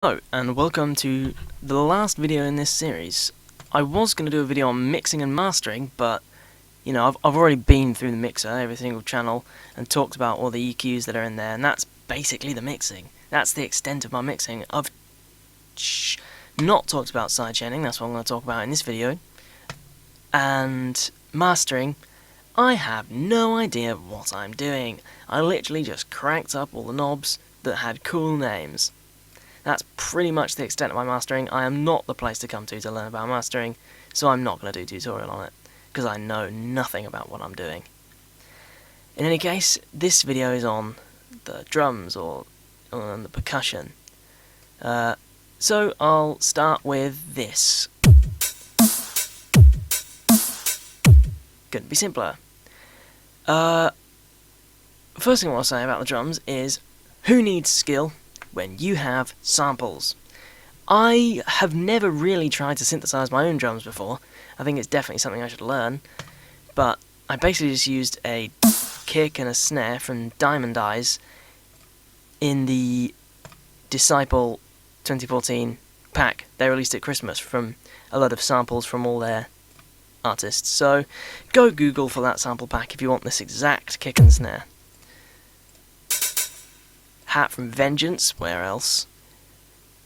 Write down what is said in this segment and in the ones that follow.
Hello, and welcome to the last video in this series. I was going to do a video on mixing and mastering, but, you know, I've already been through the mixer, every single channel, and talked about all the EQs that are in there, and that's basically the mixing. That's the extent of my mixing. I've not talked about sidechaining, that's what I'm going to talk about in this video. And mastering, I have no idea what I'm doing. I literally just cranked up all the knobs that had cool names. That's pretty much the extent of my mastering. I am not the place to come to learn about mastering, so I'm not going to do a tutorial on it, because I know nothing about what I'm doing. In any case, this video is on the drums, or on the percussion. So I'll start with this. Couldn't be simpler. First thing I want to say about the drums is, who needs skill when you have samples? I have never really tried to synthesize my own drums before. I think it's definitely something I should learn, but I basically just used a kick and a snare from Diamond Eyes in the Disciple 2014 pack they released at Christmas, from a lot of samples from all their artists. So go Google for that sample pack if you want this exact kick and snare. Hat from Vengeance, where else?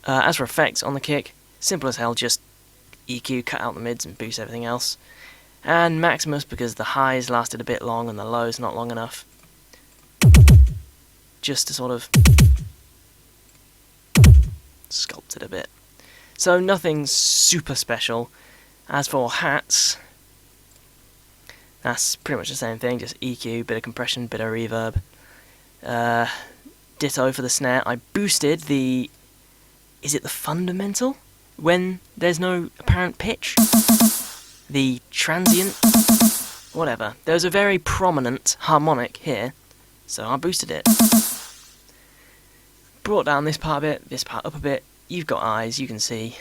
As for effects on the kick, simple as hell, just EQ, cut out the mids and boost everything else. And Maximus, because the highs lasted a bit long and the lows not long enough. Just to sort of sculpt it a bit. So nothing super special. As for hats, that's pretty much the same thing, just EQ, bit of compression, bit of reverb. Ditto for the snare. I boosted the... is it the fundamental? When there's no apparent pitch? The transient? Whatever. There's a very prominent harmonic here, so I boosted it. Brought down this part a bit, this part up a bit. You've got eyes, you can see.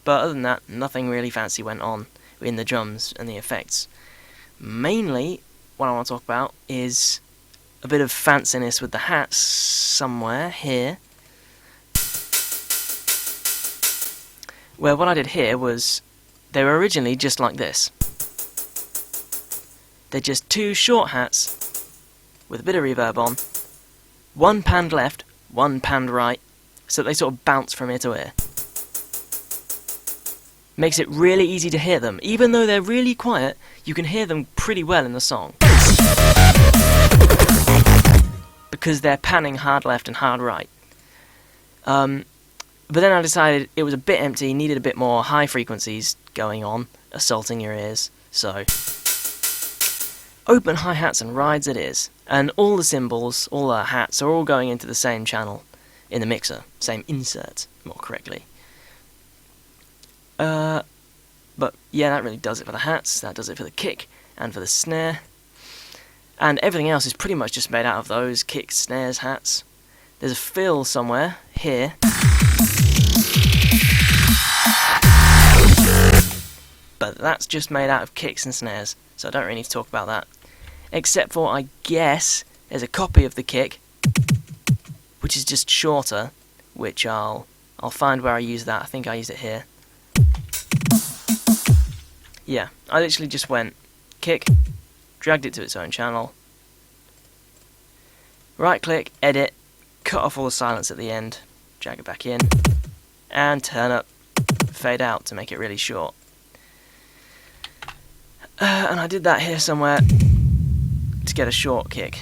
But other than that, nothing really fancy went on in the drums and the effects. Mainly, what I want to talk about is a bit of fanciness with the hats somewhere here. Well, what I did here was, they were originally just like this. They're just two short hats with a bit of reverb on, one panned left, one panned right, so they sort of bounce from ear to ear. Makes it really easy to hear them. Even though they're really quiet, you can hear them pretty well in the song, because they're panning hard left and hard right. But then I decided it was a bit empty, needed a bit more high frequencies going on, assaulting your ears, so open hi-hats and rides it is. And all the cymbals, all the hats, are all going into the same channel in the mixer, same insert, more correctly. But yeah, that really does it for the hats, that does it for the kick, and for the snare. And everything else is pretty much just made out of those kicks, snares, hats. There's a fill somewhere, here. But that's just made out of kicks and snares, so I don't really need to talk about that. Except for, I guess, there's a copy of the kick, which is just shorter, which I'll find where I use that. I think I used it here. Yeah, I literally just went kick, dragged it to its own channel, right click, edit, cut off all the silence at the end, drag it back in, and turn up, fade out to make it really short. And I did that here somewhere to get a short kick.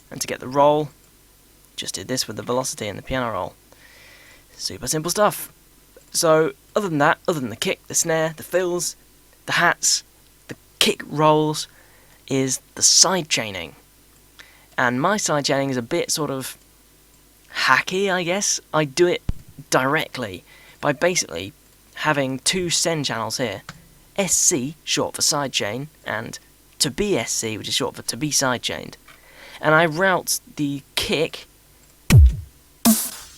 And to get the roll, just did this with the velocity and the piano roll. Super simple stuff. So, other than that, other than the kick, the snare, the fills, the hats, the kick rolls, is the sidechaining. And my sidechaining is a bit sort of hacky, I guess. I do it directly by basically having two send channels here. SC, short for sidechain, and to be SC, which is short for to be sidechained. And I route the kick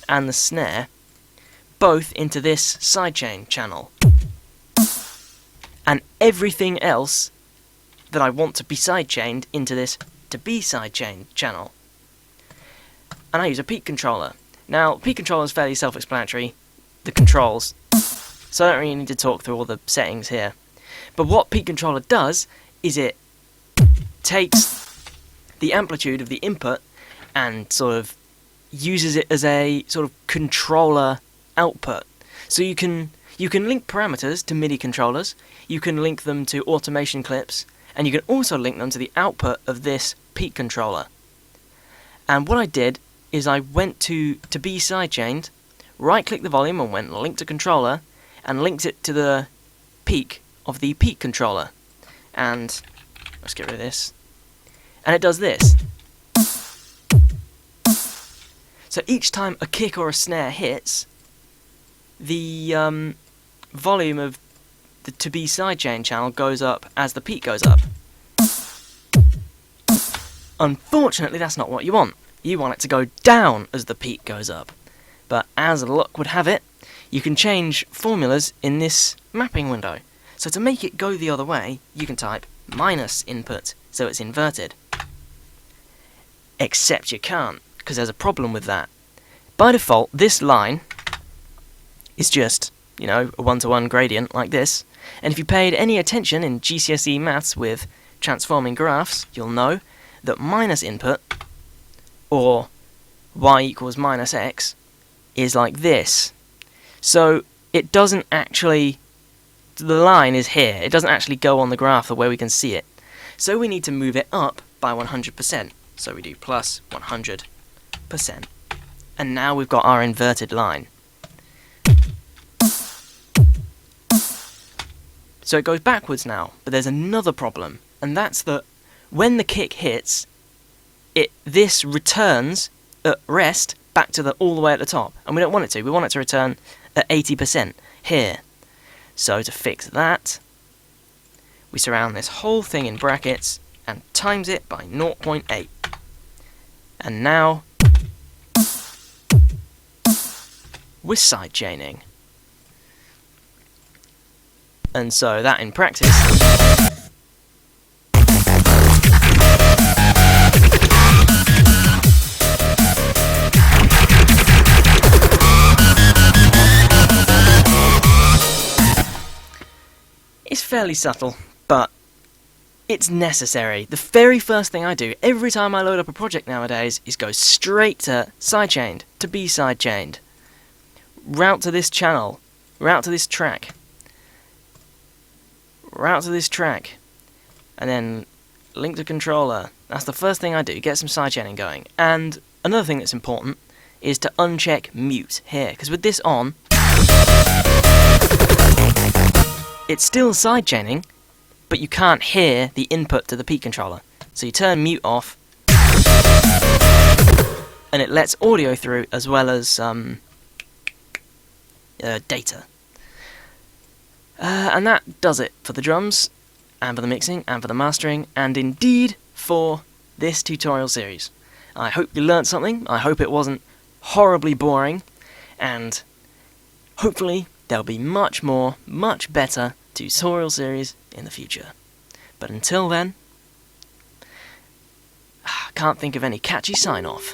and the snare both into this sidechain channel. And everything else that I want to be sidechained into this to be sidechain channel. and I use a peak controller. Now, peak controller is fairly self-explanatory, the controls, so I don't really need to talk through all the settings here. But what peak controller does is it takes the amplitude of the input and sort of uses it as a sort of controller output. So you can link parameters to MIDI controllers, you can link them to automation clips, and you can also link them to the output of this peak controller. And what I did is I went to be sidechained, right-clicked the volume and went link to controller, and linked it to the peak of the peak controller. And let's get rid of this. And it does this. So each time a kick or a snare hits, the volume of the to be sidechain channel goes up as the peak goes up. Unfortunately, that's not what you want. You want it to go down as the peak goes up. But as luck would have it, you can change formulas in this mapping window. So to make it go the other way, you can type minus input, so it's inverted. Except you can't, because there's a problem with that. By default, this line is just, a one-to-one gradient like this, and if you paid any attention in GCSE maths with transforming graphs, you'll know that minus input, or y equals minus x, is like this. So it doesn't actually, the line is here, it doesn't actually go on the graph the way we can see it. So we need to move it up by 100%. So we do plus 100%. And now we've got our inverted line. So it goes backwards now, but there's another problem, and that's that when the kick hits, this returns at rest back to all the way at the top, and we don't want it to. We want it to return at 80% here. So to fix that, we surround this whole thing in brackets and times it by 0.8. And now we're sidechaining. And so that in practice is fairly subtle, but it's necessary. The very first thing I do every time I load up a project nowadays is go straight to sidechained, to be sidechained. Route to this channel, route to this track, route to this track, and then link to controller. That's the first thing I do, get some sidechaining going. And another thing that's important is to uncheck mute here, because with this on, it's still sidechaining, but you can't hear the input to the peak controller. So you turn mute off, and it lets audio through as well as data. And that does it for the drums, and for the mixing, and for the mastering, and indeed for this tutorial series. I hope you learnt something, I hope it wasn't horribly boring, and hopefully there'll be much more, much better tutorial series in the future. But until then, I can't think of any catchy sign-off.